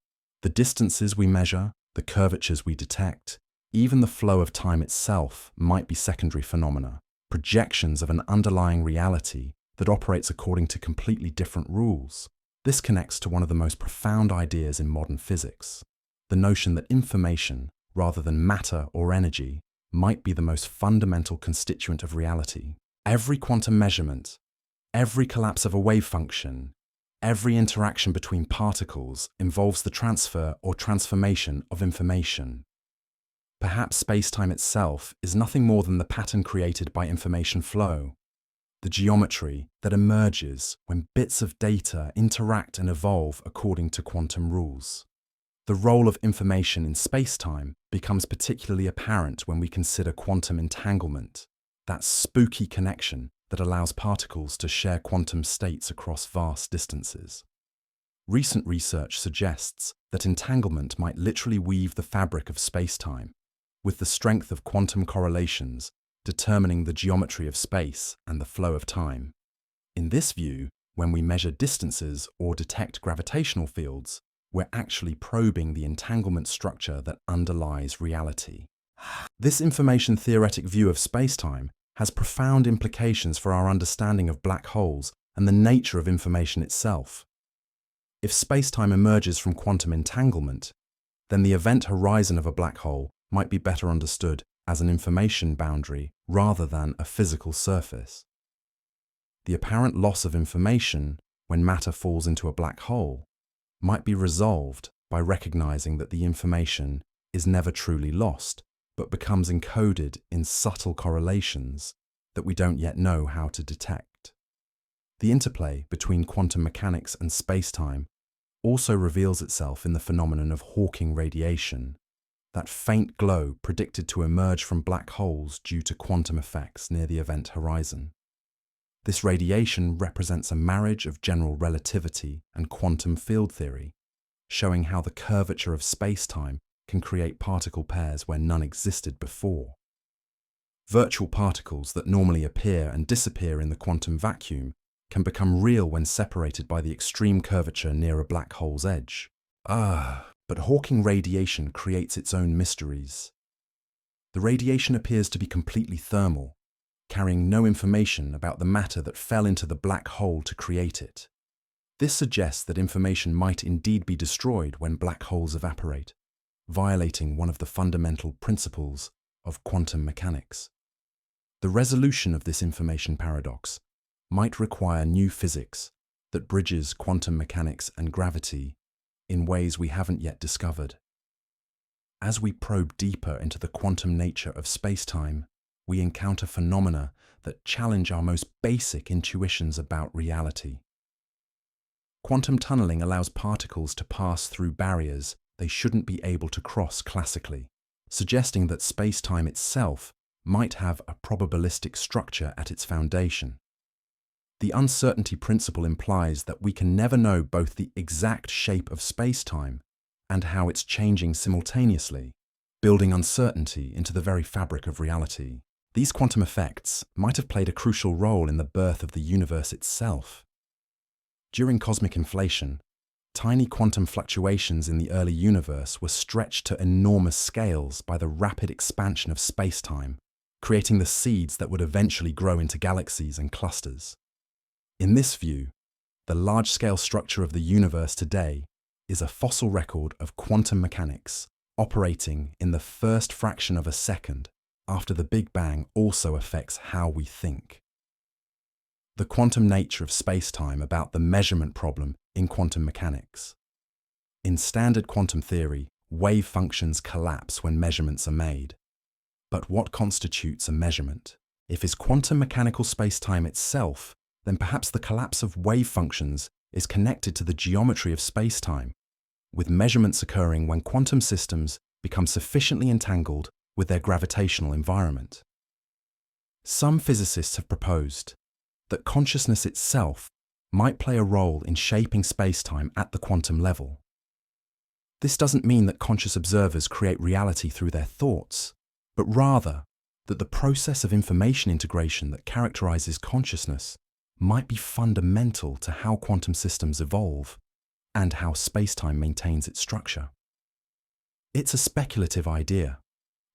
The distances we measure, the curvatures we detect, even the flow of time itself might be secondary phenomena, projections of an underlying reality that operates according to completely different rules. This connects to one of the most profound ideas in modern physics, the notion that information, rather than matter or energy, might be the most fundamental constituent of reality. Every quantum measurement, every collapse of a wave function, every interaction between particles involves the transfer or transformation of information. Perhaps space-time itself is nothing more than the pattern created by information flow, the geometry that emerges when bits of data interact and evolve according to quantum rules. The role of information in space-time becomes particularly apparent when we consider quantum entanglement, that spooky connection that allows particles to share quantum states across vast distances. Recent research suggests that entanglement might literally weave the fabric of space-time, with the strength of quantum correlations determining the geometry of space and the flow of time. In this view, when we measure distances or detect gravitational fields, we're actually probing the entanglement structure that underlies reality. This information-theoretic view of space-time has profound implications for our understanding of black holes and the nature of information itself. If space-time emerges from quantum entanglement, then the event horizon of a black hole might be better understood as an information boundary rather than a physical surface. The apparent loss of information when matter falls into a black hole might be resolved by recognizing that the information is never truly lost, but becomes encoded in subtle correlations that we don't yet know how to detect. The interplay between quantum mechanics and space-time also reveals itself in the phenomenon of Hawking radiation, that faint glow predicted to emerge from black holes due to quantum effects near the event horizon. This radiation represents a marriage of general relativity and quantum field theory, showing how the curvature of space-time can create particle pairs where none existed before. Virtual particles that normally appear and disappear in the quantum vacuum can become real when separated by the extreme curvature near a black hole's edge. But Hawking radiation creates its own mysteries. The radiation appears to be completely thermal, carrying no information about the matter that fell into the black hole to create it. This suggests that information might indeed be destroyed when black holes evaporate, violating one of the fundamental principles of quantum mechanics. The resolution of this information paradox might require new physics that bridges quantum mechanics and gravity in ways we haven't yet discovered. As we probe deeper into the quantum nature of space-time, we encounter phenomena that challenge our most basic intuitions about reality. Quantum tunneling allows particles to pass through barriers they shouldn't be able to cross classically, suggesting that space-time itself might have a probabilistic structure at its foundation. The uncertainty principle implies that we can never know both the exact shape of space-time and how it's changing simultaneously, building uncertainty into the very fabric of reality. These quantum effects might have played a crucial role in the birth of the universe itself. During cosmic inflation, tiny quantum fluctuations in the early universe were stretched to enormous scales by the rapid expansion of space-time, creating the seeds that would eventually grow into galaxies and clusters. In this view, the large-scale structure of the universe today is a fossil record of quantum mechanics operating in the first fraction of a second after the Big Bang also affects how we think. The quantum nature of space-time about the measurement problem in quantum mechanics. In standard quantum theory, wave functions collapse when measurements are made. But what constitutes a measurement? If it's quantum mechanical space-time itself, then perhaps the collapse of wave functions is connected to the geometry of space-time, with measurements occurring when quantum systems become sufficiently entangled with their gravitational environment. Some physicists have proposed that consciousness itself might play a role in shaping space-time at the quantum level. This doesn't mean that conscious observers create reality through their thoughts, but rather that the process of information integration that characterizes consciousness might be fundamental to how quantum systems evolve and how spacetime maintains its structure. It's a speculative idea,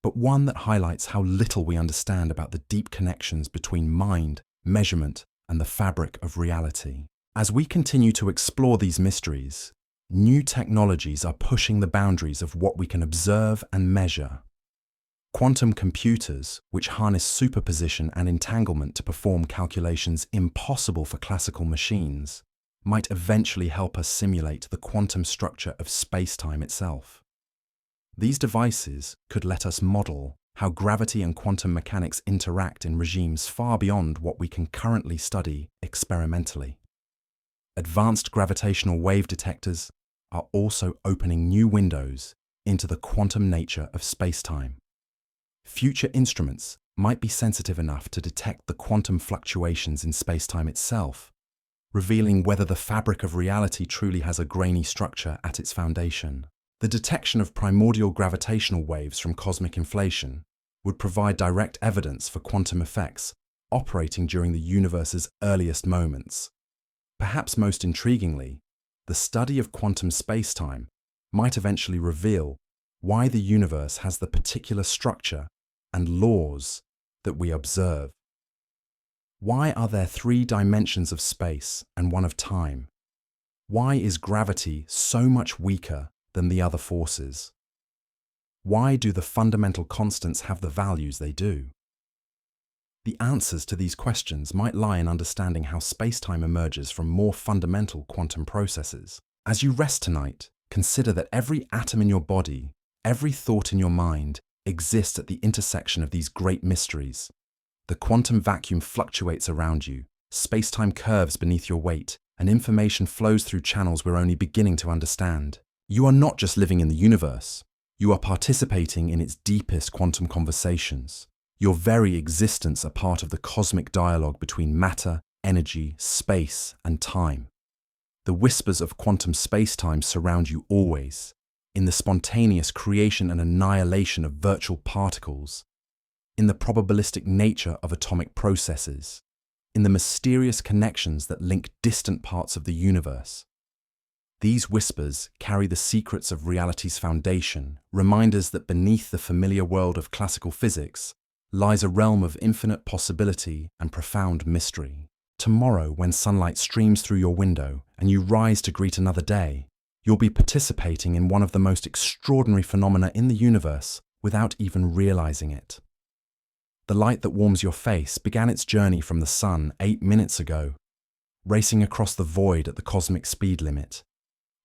but one that highlights how little we understand about the deep connections between mind, measurement, and the fabric of reality. As we continue to explore these mysteries, new technologies are pushing the boundaries of what we can observe and measure. Quantum computers, which harness superposition and entanglement to perform calculations impossible for classical machines, might eventually help us simulate the quantum structure of spacetime itself. These devices could let us model how gravity and quantum mechanics interact in regimes far beyond what we can currently study experimentally. Advanced gravitational wave detectors are also opening new windows into the quantum nature of spacetime. Future instruments might be sensitive enough to detect the quantum fluctuations in spacetime itself, revealing whether the fabric of reality truly has a grainy structure at its foundation. The detection of primordial gravitational waves from cosmic inflation would provide direct evidence for quantum effects operating during the universe's earliest moments. Perhaps most intriguingly, the study of quantum spacetime might eventually reveal why the universe has the particular structure and laws that we observe. Why are there 3 dimensions of space and 1 of time? Why is gravity so much weaker than the other forces? Why do the fundamental constants have the values they do? The answers to these questions might lie in understanding how spacetime emerges from more fundamental quantum processes. As you rest tonight, consider that every atom in your body, every thought in your mind, exists at the intersection of these great mysteries. The quantum vacuum fluctuates around you, spacetime curves beneath your weight, and information flows through channels we're only beginning to understand. You are not just living in the universe, you are participating in its deepest quantum conversations. Your very existence a part of the cosmic dialogue between matter, energy, space, and time. The whispers of quantum spacetime surround you always, in the spontaneous creation and annihilation of virtual particles, in the probabilistic nature of atomic processes, in the mysterious connections that link distant parts of the universe. These whispers carry the secrets of reality's foundation, reminders that beneath the familiar world of classical physics lies a realm of infinite possibility and profound mystery. Tomorrow, when sunlight streams through your window and you rise to greet another day, you'll be participating in one of the most extraordinary phenomena in the universe without even realizing it. The light that warms your face began its journey from the sun 8 minutes ago, racing across the void at the cosmic speed limit,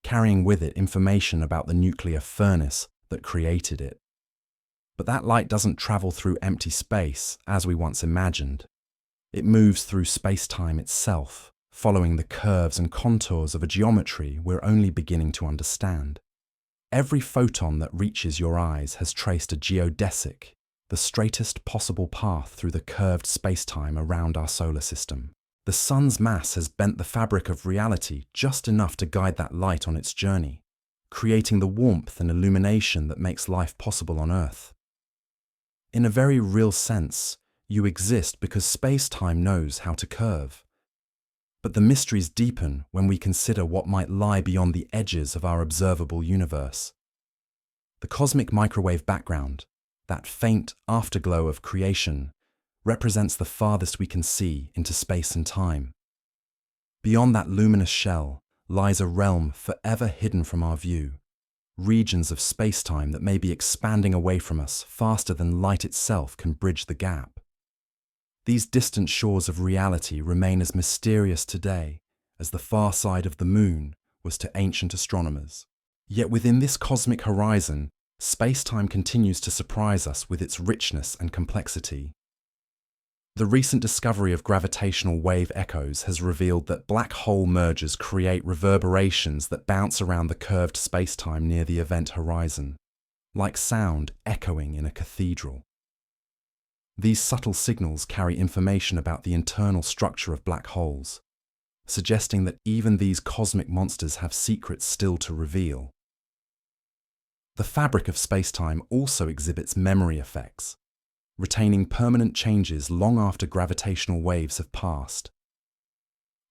carrying with it information about the nuclear furnace that created it. But that light doesn't travel through empty space as we once imagined. It moves through space-time itself, following the curves and contours of a geometry we're only beginning to understand. Every photon that reaches your eyes has traced a geodesic, the straightest possible path through the curved space-time around our solar system. The sun's mass has bent the fabric of reality just enough to guide that light on its journey, creating the warmth and illumination that makes life possible on Earth. In a very real sense, you exist because space-time knows how to curve. But the mysteries deepen when we consider what might lie beyond the edges of our observable universe. The cosmic microwave background, that faint afterglow of creation, represents the farthest we can see into space and time. Beyond that luminous shell lies a realm forever hidden from our view, regions of space-time that may be expanding away from us faster than light itself can bridge the gap. These distant shores of reality remain as mysterious today as the far side of the moon was to ancient astronomers. Yet within this cosmic horizon, space-time continues to surprise us with its richness and complexity. The recent discovery of gravitational wave echoes has revealed that black hole mergers create reverberations that bounce around the curved spacetime near the event horizon, like sound echoing in a cathedral. These subtle signals carry information about the internal structure of black holes, suggesting that even these cosmic monsters have secrets still to reveal. The fabric of spacetime also exhibits memory effects. retaining permanent changes long after gravitational waves have passed.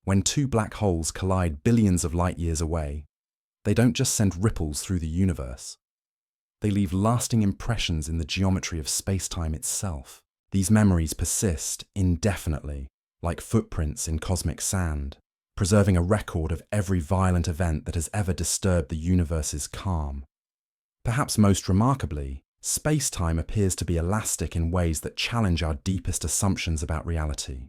When two black holes collide billions of light years away, they don't just send ripples through the universe. They leave lasting impressions in the geometry of space-time itself. These memories persist indefinitely, like footprints in cosmic sand, preserving a record of every violent event that has ever disturbed the universe's calm. Perhaps most remarkably, space-time appears to be elastic in ways that challenge our deepest assumptions about reality.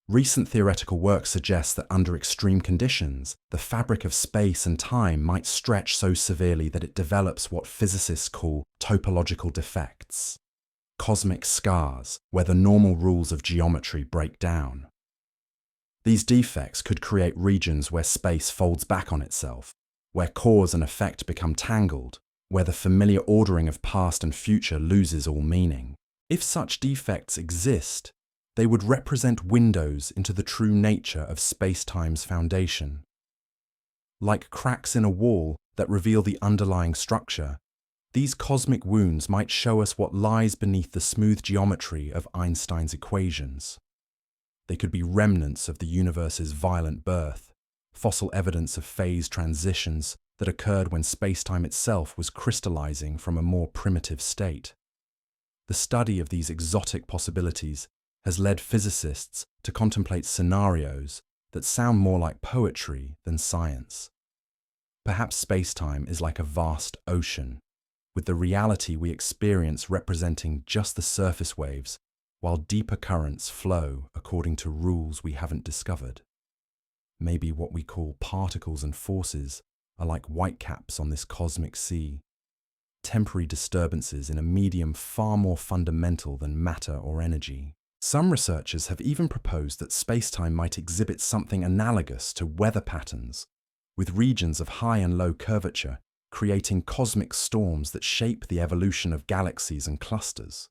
Recent theoretical work suggests that under extreme conditions, the fabric of space and time might stretch so severely that it develops what physicists call topological defects, cosmic scars, where the normal rules of geometry break down. These defects could create regions where space folds back on itself, where cause and effect become tangled, where the familiar ordering of past and future loses all meaning. If such defects exist, they would represent windows into the true nature of space-time's foundation. Like cracks in a wall that reveal the underlying structure, these cosmic wounds might show us what lies beneath the smooth geometry of Einstein's equations. They could be remnants of the universe's violent birth, fossil evidence of phase transitions that occurred when space-time itself was crystallizing from a more primitive state. The study of these exotic possibilities has led physicists to contemplate scenarios that sound more like poetry than science. Perhaps space-time is like a vast ocean, with the reality we experience representing just the surface waves, while deeper currents flow according to rules we haven't discovered. Maybe what we call particles and forces are like whitecaps on this cosmic sea, temporary disturbances in a medium far more fundamental than matter or energy. Some researchers have even proposed that space-time might exhibit something analogous to weather patterns, with regions of high and low curvature creating cosmic storms that shape the evolution of galaxies and clusters.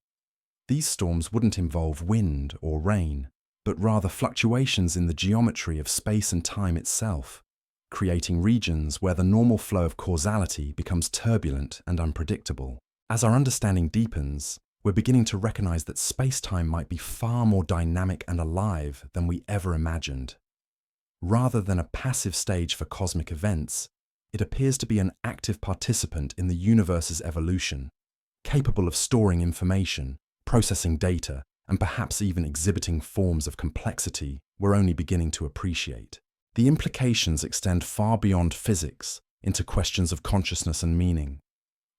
These storms wouldn't involve wind or rain, but rather fluctuations in the geometry of space and time itself, creating regions where the normal flow of causality becomes turbulent and unpredictable. As our understanding deepens, we're beginning to recognize that space-time might be far more dynamic and alive than we ever imagined. Rather than a passive stage for cosmic events, it appears to be an active participant in the universe's evolution, capable of storing information, processing data, and perhaps even exhibiting forms of complexity we're only beginning to appreciate. The implications extend far beyond physics into questions of consciousness and meaning.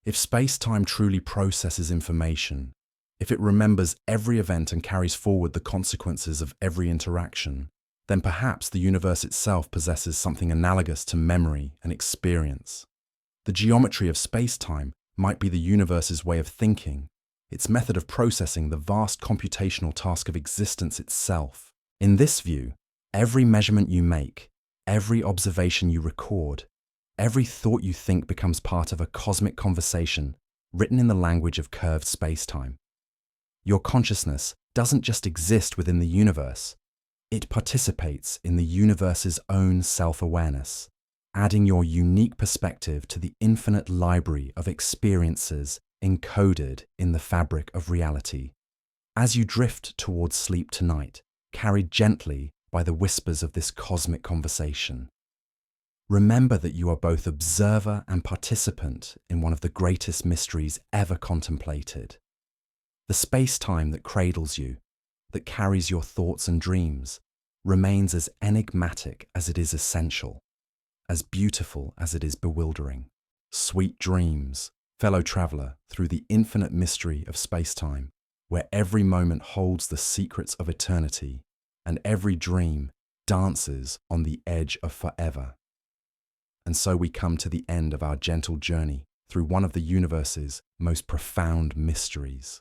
If space-time truly processes information, if it remembers every event and carries forward the consequences of every interaction, then perhaps the universe itself possesses something analogous to memory and experience. The geometry of space-time might be the universe's way of thinking, its method of processing the vast computational task of existence itself. In this view, every measurement you make, every observation you record, every thought you think becomes part of a cosmic conversation written in the language of curved space-time. Your consciousness doesn't just exist within the universe, it participates in the universe's own self-awareness, adding your unique perspective to the infinite library of experiences encoded in the fabric of reality. As you drift towards sleep tonight, carried gently by the whispers of this cosmic conversation, remember that you are both observer and participant in one of the greatest mysteries ever contemplated. The space-time that cradles you, that carries your thoughts and dreams, remains as enigmatic as it is essential, as beautiful as it is bewildering. Sweet dreams, fellow traveler, through the infinite mystery of space-time, where every moment holds the secrets of eternity, and every dream dances on the edge of forever. And so we come to the end of our gentle journey through one of the universe's most profound mysteries.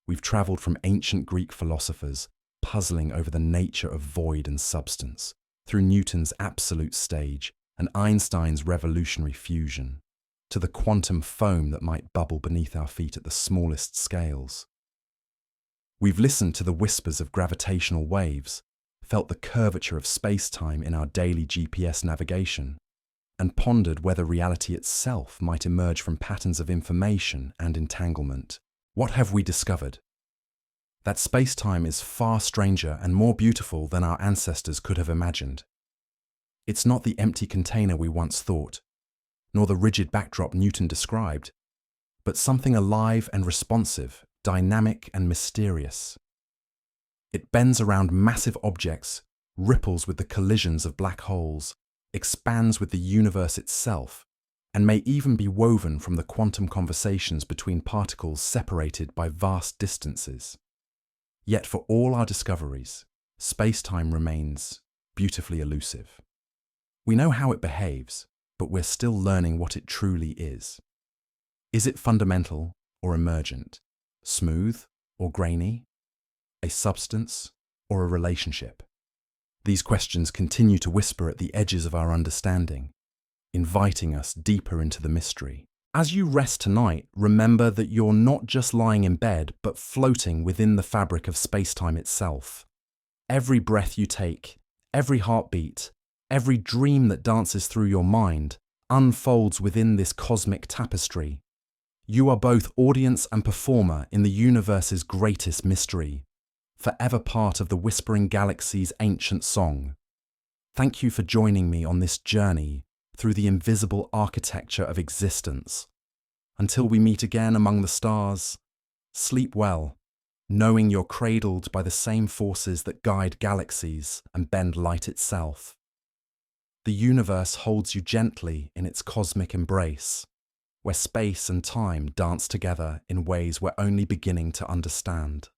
We've traveled from ancient Greek philosophers puzzling over the nature of void and substance, through Newton's absolute stage and Einstein's revolutionary fusion, to the quantum foam that might bubble beneath our feet at the smallest scales. We've listened to the whispers of gravitational waves, felt the curvature of space-time in our daily GPS navigation, and pondered whether reality itself might emerge from patterns of information and entanglement. What have we discovered? that space-time is far stranger and more beautiful than our ancestors could have imagined. It's not the empty container we once thought, nor the rigid backdrop Newton described, but something alive and responsive, dynamic and mysterious. It bends around massive objects, ripples with the collisions of black holes, expands with the universe itself, and may even be woven from the quantum conversations between particles separated by vast distances. Yet for all our discoveries, space-time remains beautifully elusive. We know how it behaves, but we're still learning what it truly is. Is it fundamental or emergent? Smooth or grainy? A substance or a relationship? These questions continue to whisper at the edges of our understanding, inviting us deeper into the mystery. As you rest tonight, remember that you're not just lying in bed, but floating within the fabric of space-time itself. Every breath you take, every heartbeat, every dream that dances through your mind unfolds within this cosmic tapestry. You are both audience and performer in the universe's greatest mystery, forever part of the whispering galaxy's ancient song. Thank you for joining me on this journey through the invisible architecture of existence. Until we meet again among the stars, sleep well, knowing you're cradled by the same forces that guide galaxies and bend light itself. The universe holds you gently in its cosmic embrace, where space and time dance together in ways we're only beginning to understand.